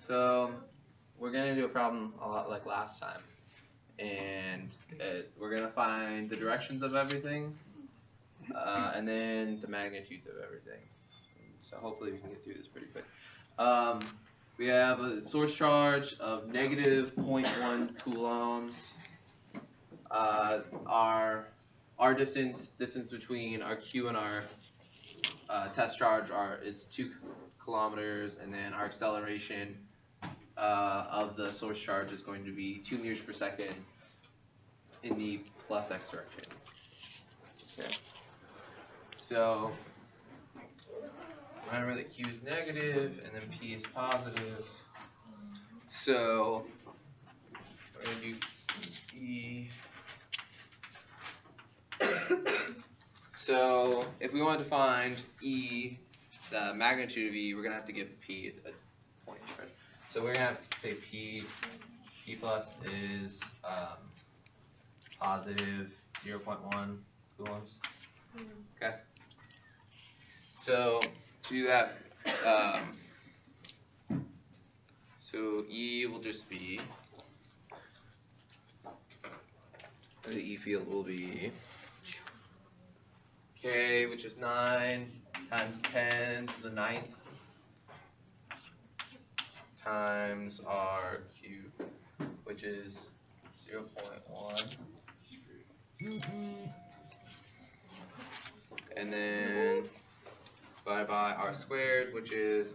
So we're gonna do a problem a lot like last time, and we're gonna find the directions of everything, and then the magnitudes of everything. So hopefully we can get through this pretty quick. We have a source charge of negative 0.1 coulombs. Our distance between our Q and our test charge is 2 kilometers, and then our acceleration of the source charge is going to be 2 meters per second in the plus x direction. Okay. So remember that Q is negative and then P is positive. So we're going to do E. So if we want to find E, the magnitude of E, we're going to have to give P a point, right? So we're going to have to say P plus is positive 0.1 coulombs. Okay. So to do that, so E will just be, the E field will be K, which is 9 times 10 to the 9th times R cubed, which is 0.1. And then divided by R squared, which is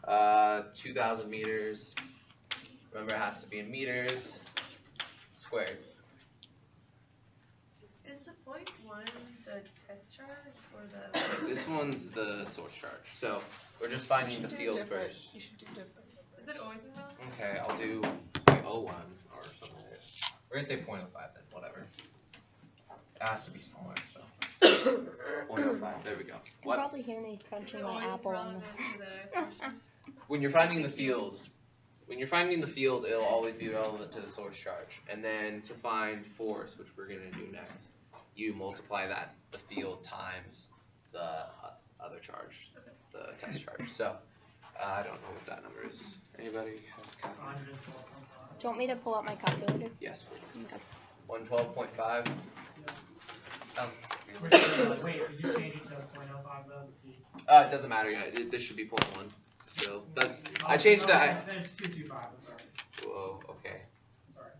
2,000 meters. Remember, it has to be in meters squared. Is the 0.1 the test charge or the? This one's the source charge. So we're just finding the field first. You should do different. Is it always in those? Okay, I'll do 0.01 or something. We're gonna say 0.05 then, whatever. It has to be smaller, so 0.05. There we go. You can probably hear me crunching my apple. When you're finding the field, it'll always be relevant to the source charge. And then to find force, which we're gonna do next, you multiply the field times the other charge, the test charge. So I don't know what that number is. Anybody have a calculator? Do you want me to pull out my calculator? Yes, please. Okay. 112.5. Sounds Wait, did you change it to 0.05 though? it doesn't matter yet. This should be 0.1 still. I changed that. Then it's 225. I'm sorry. Whoa. Okay. Sorry.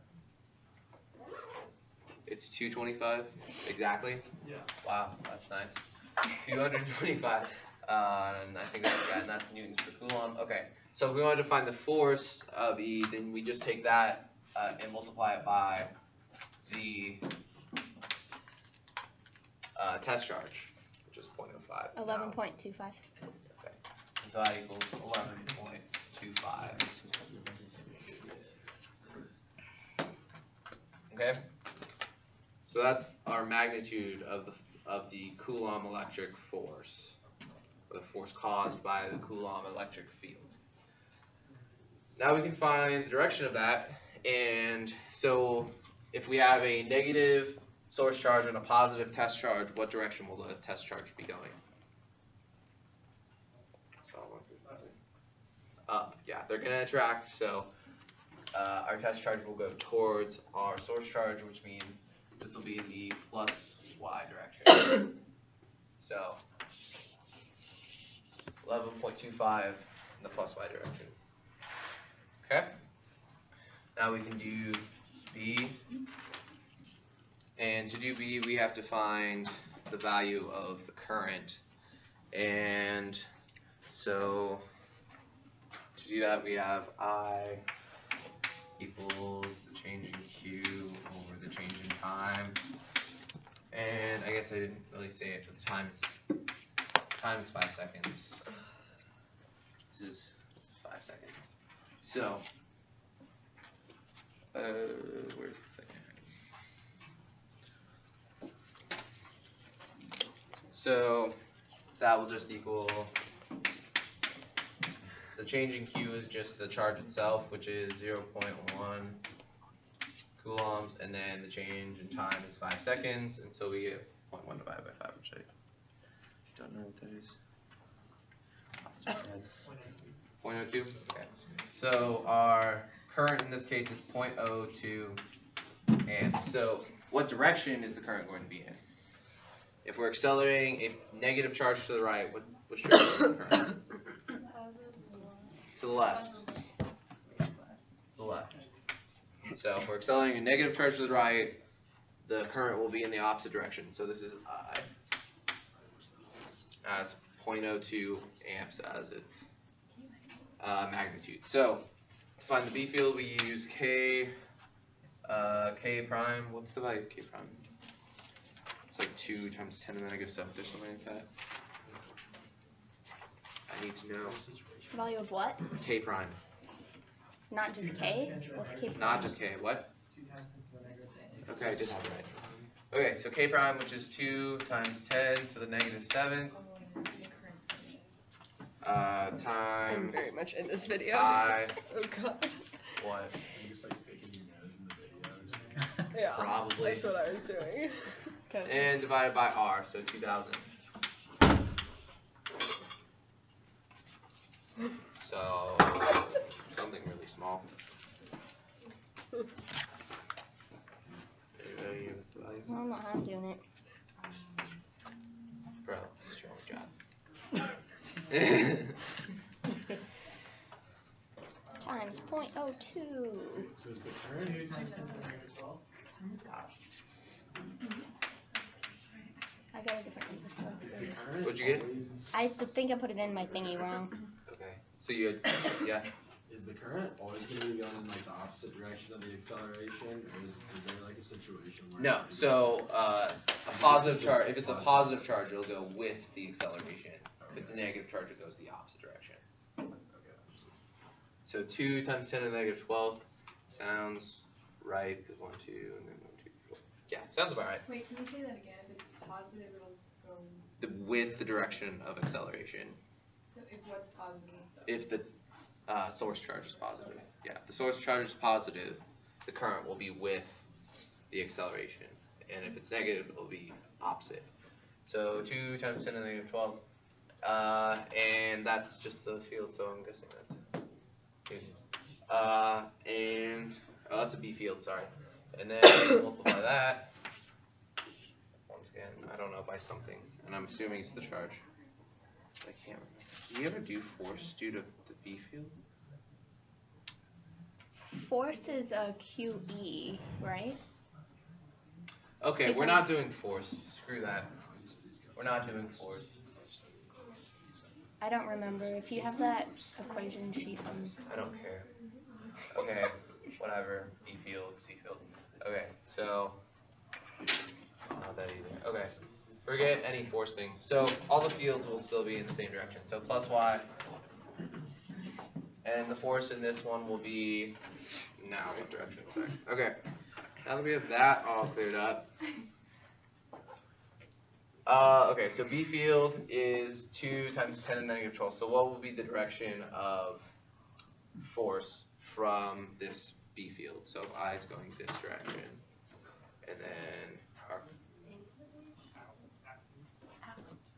It's 225 exactly. Yeah. Wow, that's nice. 225. And I think that's newtons per coulomb. Okay. So if we wanted to find the force of E, then we just take that and multiply it by the test charge, which is 0.05. 11.25. Okay. So that equals 11.25. Okay. So that's our magnitude of the Coulomb electric force, or the force caused by the Coulomb electric field. Now we can find the direction of that, and so if we have a negative source charge and a positive test charge, what direction will the test charge be going? Up. Yeah, they're going to attract, so our test charge will go towards our source charge, which means this will be in the plus y direction. So 11.25 in the plus y direction. Okay? Now we can do B. And to do B, we have to find the value of the current. And so to do that, we have I equals the change in Q over the change in time. And I guess I didn't really say it, but the time is 5 seconds. This is 5 seconds. So, where's the second? So that will just equal, the change in Q is just the charge itself, which is 0.1 coulombs, and then the change in time is 5 seconds, and so we get 0.1 divided by 5, which I don't know what that is. 0.02? Okay. So our current in this case is 0.02 amps. So what direction is the current going to be in? If we're accelerating a negative charge to the right, which direction is the current? To the left. To the left. So if we're accelerating a negative charge to the right, the current will be in the opposite direction. So this is I as 0.02 amps as its magnitude. So to find the B field, we use K prime. What's the value of K prime? It's like 2 times 10 to the negative 7th or something like that. I need to know. Value of what? K prime. Not just K? What's K prime? Not just K. What? 2 times 10 to the negative 7. Okay, I did have it right. Okay, so K prime, which is 2 times 10 to the negative 7th, I'm times very much in this video. I, Oh god. what? You just like picking your nose in the videos. Yeah. Probably. That's what I was doing. Totally. And divided by R, so 2,000. So, something really small. Anybody give us the value? No, I'm not hand doing it. Bro, it's your only job. Times 0.02. So is the 2 current? times 10 to the negative 12. I got a different number, so that's Is the good. current? What'd you get? always- I think I put it in my thingy wrong. Okay, so you, yeah. Is the current always going to be going in like the opposite direction of the acceleration, or is there like a situation where? No, so a positive charge, if it's a positive charge, it'll go with the acceleration. If it's a negative charge, it goes the opposite direction. Okay. So 2 times 10 to the negative 12 sounds right, because 1, 2, and then 1, 2, 4. Yeah, sounds about right. Wait, can you say that again? If it's positive, it'll go. With the direction of acceleration. So if what's positive? Though? If the source charge is positive. Yeah, if the source charge is positive, the current will be with the acceleration. And if it's negative, it'll be opposite. So 2 times 10 to the negative 12. And that's just the field, so I'm guessing that's Newton's. And, oh, that's a B field, sorry. And then multiply that, once again, I don't know, by something. And I'm assuming it's the charge. I can't remember. Do you ever do force due to the B field? Force is a QE, right? Okay, Two we're not times- doing force. Screw that. We're not doing force. I don't remember. If you have that equation sheet I don't care. Okay, whatever. B field, C field. Okay, so not that either. Okay, forget any force things. So all the fields will still be in the same direction. So plus Y, and the force in this one will be now what direction? Sorry. Okay, now that we have that all cleared up. Okay, so B field is 2 times 10 to the negative 12. So what will be the direction of force from this B field? So if I is going this direction, and then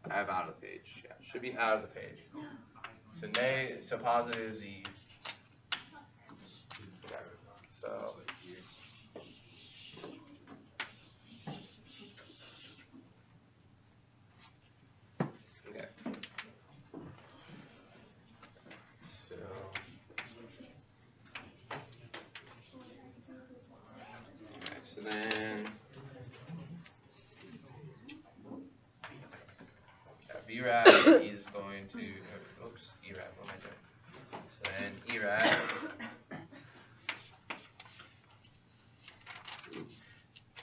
I have out of the page. Yeah, should be out of the page. So so positive is E. Whatever. So okay. So okay, so then VRAD is going to oops, ERAD, what am I doing? So then ERAD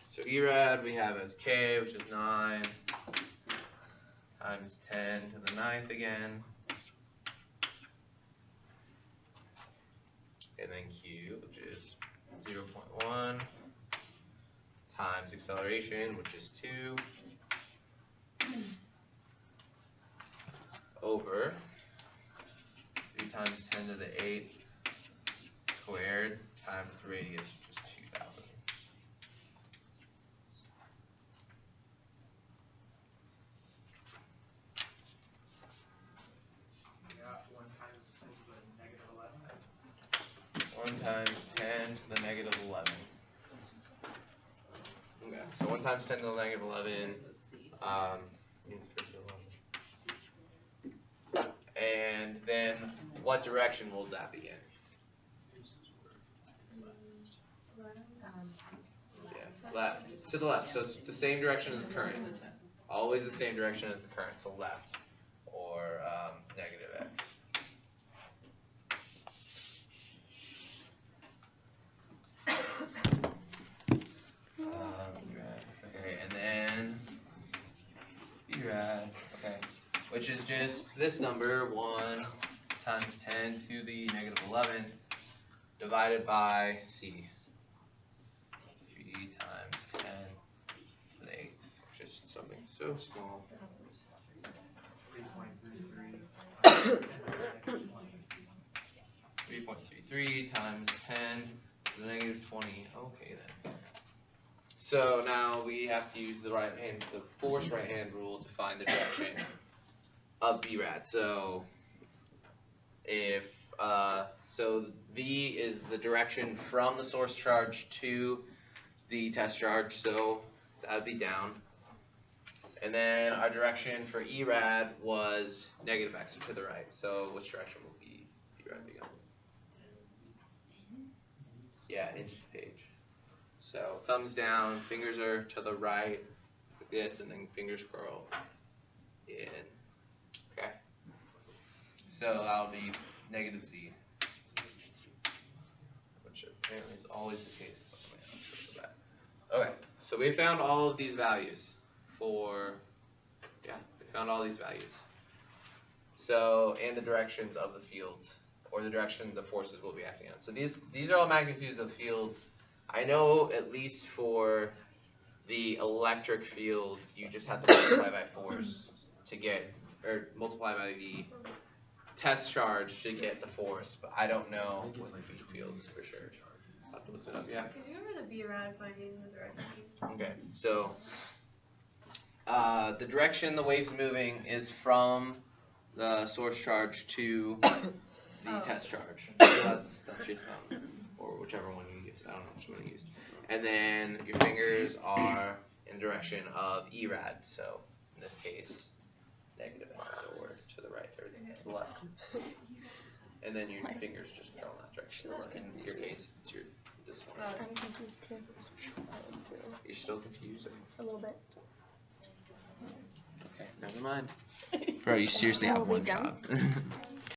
so ERAD we have as K, which is 9 times 10 to the 9th again. And then Q, which is 0.1 times acceleration, which is 2, over 3 times 10 to the 8th squared times the radius, which is 2,000. Yeah, 1 times 10 to the 1 times 10 to the negative 11. Okay, so 1 times 10 to the negative 11 means 11. And then what direction will that be in? Yeah, left. To the left. So it's the same direction as the current. Always the same direction as the current, so left. Or negative x. Okay, and then Brad, okay, which is just this number, 1 times 10 to the negative 11th, divided by C. 3 times 10 to the 8th, just something so small. 3.33 times 10 to the negative 20. Okay then. So now we have to use the force right hand rule to find the direction of BRAD. So if so V is the direction from the source charge to the test charge, so that would be down. And then our direction for ERAD was negative x, or to the right. So which direction will be ERAD be going? Yeah, into the page. So thumbs down, fingers are to the right, like this, and then fingers curl in. Okay. So that'll be negative z, which apparently is always the case. Okay, so we found all of these values for, we found all these values. So, and the directions of the fields, or the direction the forces will be acting on. So these are all magnitudes of fields. I know at least for the electric fields, you just have to multiply by force to get, or multiply by the test charge to get the force, but I don't know with the fields for sure. I'll have to look it up, yeah. Could you remember the BRAD finding the direction? Okay, so the direction the wave's moving is from the source charge to the test charge. So that's your thumb, or whichever one you use. I don't know which one you use. And then your fingers are in direction of ERAD. So in this case, negative x, or to the right, or to the left. And then your fingers just go in that direction. Or in your case, it's this one. I'm confused too. You're still confused? A little bit. Okay, never mind. Bro, you seriously Are have we one done? job.